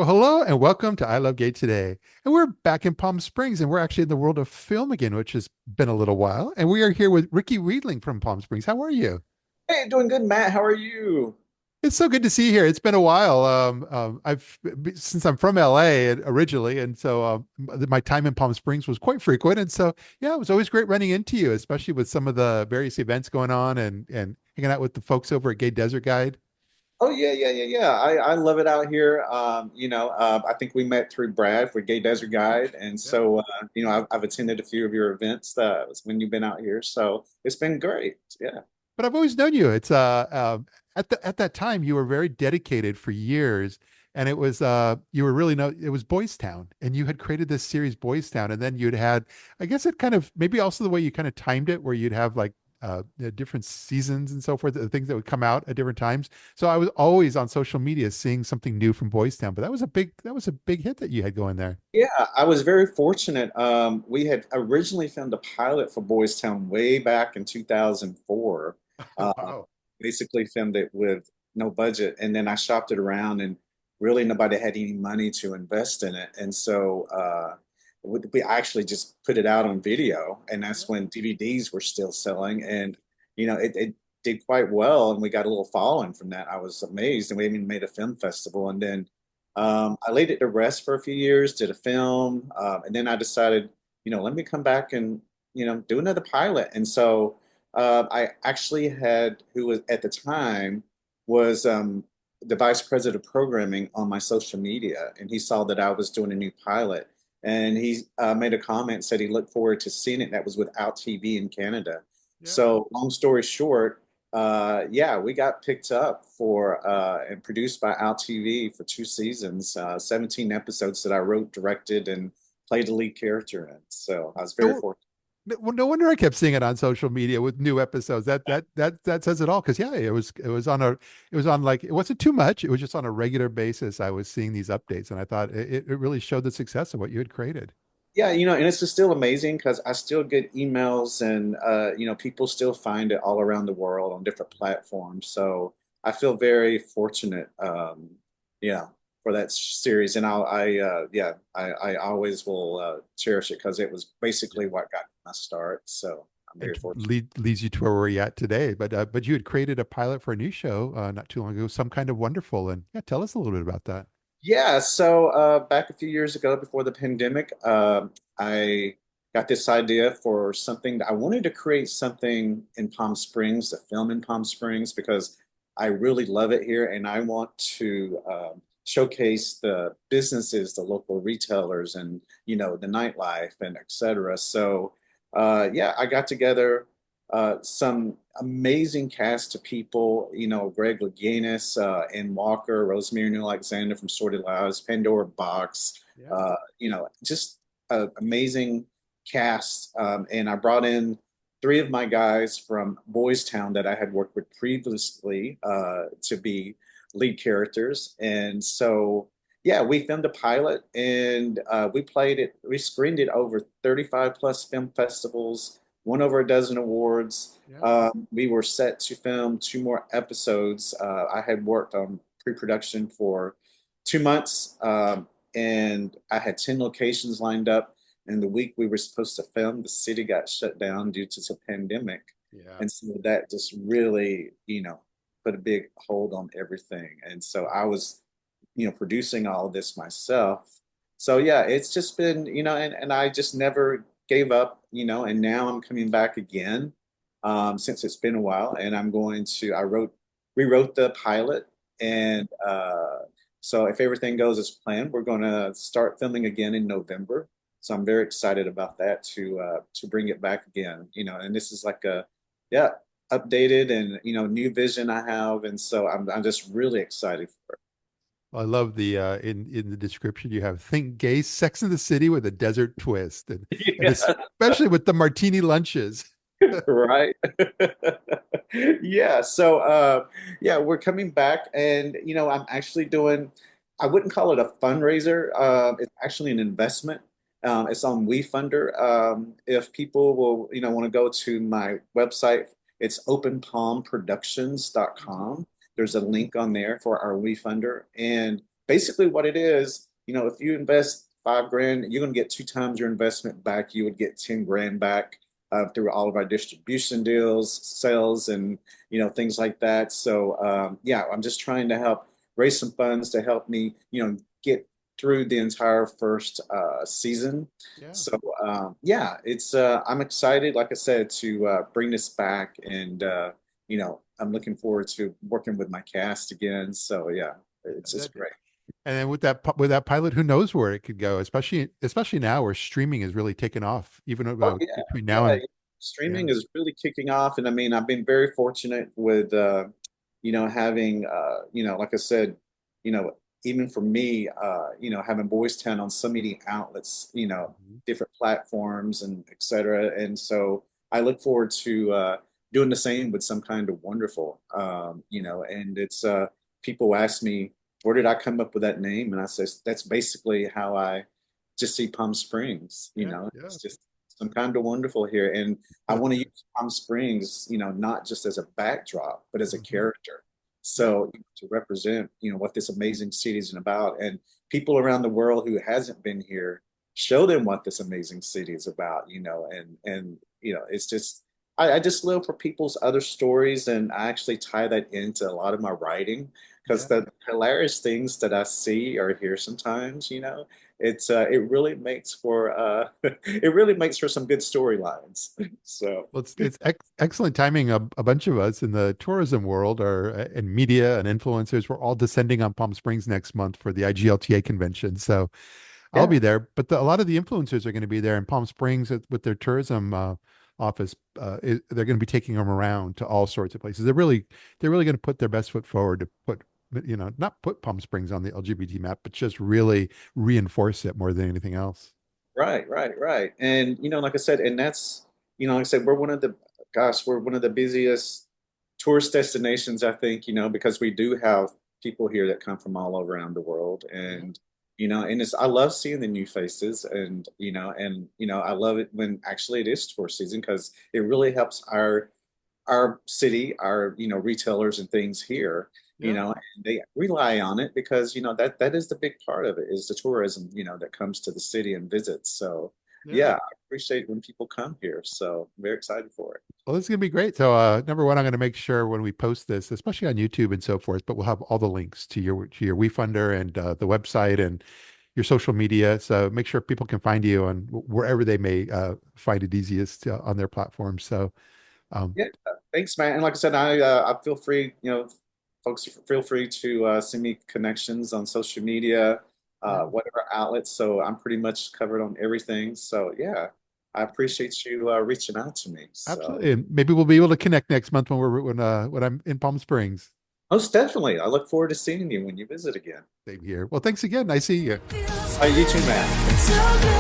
Well, hello and welcome to ILoveGay today. And we're back in Palm Springs and we're actually in the world of film again, which has been a little while. And we are here with Ricky Reidling from Palm Springs. How are you? Hey, doing good, Matt. How are you? It's so good to see you here. It's been a while. Since I'm from LA originally, and so my time in Palm Springs was quite frequent. And so, yeah, it was always great running into you, especially with some of the various events going on and hanging out with the folks over at Gay Desert Guide. Oh yeah. I love it out here. I think we met through Brad for Gay Desert Guide, and so I've attended a few of your events when you've been out here. So it's been great. Yeah. But I've always known you. It's at that time you were very dedicated for years, and it was you were really no it was Boystown, and you had created this series Boystown, and then you'd had I guess it kind of maybe also the way you kind of timed it, where you'd have like different seasons and so forth, the things that would come out at different times. So I was always on social media seeing something new from Boystown, but that was a big hit that you had going there. Yeah, I was very fortunate. We had originally filmed a pilot for Boys Town way back in 2004. Uh, Wow. Basically filmed it with no budget, and then I shopped it around, and really nobody had any money to invest in it. And so we actually just put it out on video, and that's when DVDs were still selling, and it did quite well, and we got a little following from that. I was amazed, and we even made a film festival, and then I laid it to rest for a few years, did a film, and then I decided, let me come back and, do another pilot. And so I actually had, who was at the time was the vice president of programming on my social media, and he saw that I was doing a new pilot, and he made a comment, said he looked forward to seeing it. That was without TV in Canada. Yeah. So long story short, yeah, we got picked up for and produced by TV for 2 seasons, 17 episodes that I wrote, directed, and played the lead character in. So I was very No, fortunate. well, no wonder I kept seeing it on social media with new episodes. That says it all. Because yeah, it was on like it wasn't too much. It was just on a regular basis. I was seeing these updates, and I thought it really showed the success of what you had created. Yeah, and it's just still amazing because I still get emails and people still find it all around the world on different platforms. So I feel very fortunate, yeah, for that series. And I always will cherish it because it was basically what got my start. So I'm very It fortunate. leads you to where we're at today. But you had created a pilot for a new show not too long ago, Some Kind of Wonderful, and yeah, tell us a little bit about that. Yeah, so back a few years ago before the pandemic, I got this idea for something that I wanted to create something in Palm Springs, a film in Palm Springs, because I really love it here and I want to showcase the businesses, the local retailers, and the nightlife and et cetera. So yeah, I got together some amazing cast of people, Greg Louganis, Ann Walker, Rosemary New Alexander from Sorted Lives, Pandora Box, Yeah. just an amazing cast. And I brought in three of my guys from Boys Town that I had worked with previously to be lead characters. And so, yeah, we filmed a pilot and we screened it over 35 plus film festivals, won over a dozen awards. Yeah. We were set to film two more episodes. I had worked on pre-production for 2 months, and I had 10 locations lined up. And the week we were supposed to film, the city got shut down due to the pandemic. Yeah. And so that just really, put a big hold on everything. And so I was, producing all of this myself. So yeah, it's just been, and I just never gave up, and now I'm coming back again since it's been a while. And rewrote the pilot. And so if everything goes as planned, we're going to start filming again in November. So I'm very excited about that to bring it back again, and this is like yeah, updated and, new vision I have. And so I'm just really excited for I love the in the description you have think gay Sex in the City with a desert twist, and it. especially with the martini lunches. Right. Yeah. So yeah, we're coming back and I'm actually doing, I wouldn't call it a fundraiser. It's actually an investment. It's on WeFunder. If people will, want to go to my website, it's openpalmproductions.com. There's a link on there for our WeFunder. And basically what it is, if you invest 5 grand, you're going to get 2 times your investment back. You would get 10 grand back through all of our distribution deals, sales, and things like that. So yeah, I'm just trying to help raise some funds to help me, get through the entire first season. Yeah. So yeah, it's I'm excited, like I said, to bring this back, and I'm looking forward to working with my cast again. So yeah, it's That, just great. and then with that pilot, who knows where it could go, especially now where streaming is really taken off, even Oh yeah, between now yeah. and yeah. Streaming is really kicking off, and I mean, I've been very fortunate with having like I said, you know, even for me, having Boystown on so many outlets, Mhm. different platforms and et cetera. And so I look forward to doing the same with Some Kind of Wonderful. And it's people ask me, where did I come up with that name? And I say that's basically how I just see Palm Springs. Yeah, yeah. It's just Some Kind of Wonderful here, and I want to use Palm Springs, not just as a backdrop, but as a Mhm. character. Yeah. So to represent, what this amazing city is about, and people around the world who hasn't been here, show them what this amazing city is about, and it's just I just live for people's other stories, and I actually tie that into a lot of my writing because Yeah. the hilarious things that I see or hear sometimes, it really makes for it really makes for some good storylines. So Well, it's excellent timing. A bunch of us in the tourism world are and media and influencers. We're all descending on Palm Springs next month for the IGLTA convention. So I'll yeah, be there, but a lot of the influencers are going to be there in Palm Springs with their tourism office. They're going to be taking them around to all sorts of places. They're really going to put their best foot forward to put, not put Palm Springs on the LGBT map, but just really reinforce it more than anything else. right, right, right. And like I said, and that's like I said, we're one of the busiest tourist destinations, I think, because we do have people here that come from all around the world. Yeah, And I love seeing the new faces, and I love it when actually it is tourist season because it really helps our city, our retailers and things here, yeah, and they rely on it because that is the big part of it, is the tourism that comes to the city and visits. So yeah. yeah, I appreciate when people come here. So I'm very excited for it. Well, this is gonna be great. So, number one, I'm gonna make sure when we post this, especially on YouTube and so forth, but we'll have all the links to your WeFunder and the website and your social media. So make sure people can find you on wherever they may find it easiest on their platform. So, um, Yeah, thanks, man. And like I said, I feel free, folks feel free to send me connections on social media, yeah, whatever outlets. So I'm pretty much covered on everything. So yeah, I appreciate you reaching out to me. So absolutely. And maybe we'll be able to connect next month when I'm in Palm Springs. most definitely, I look forward to seeing you when you visit again. Same here. Well, thanks again. I see you. You too, man. So good.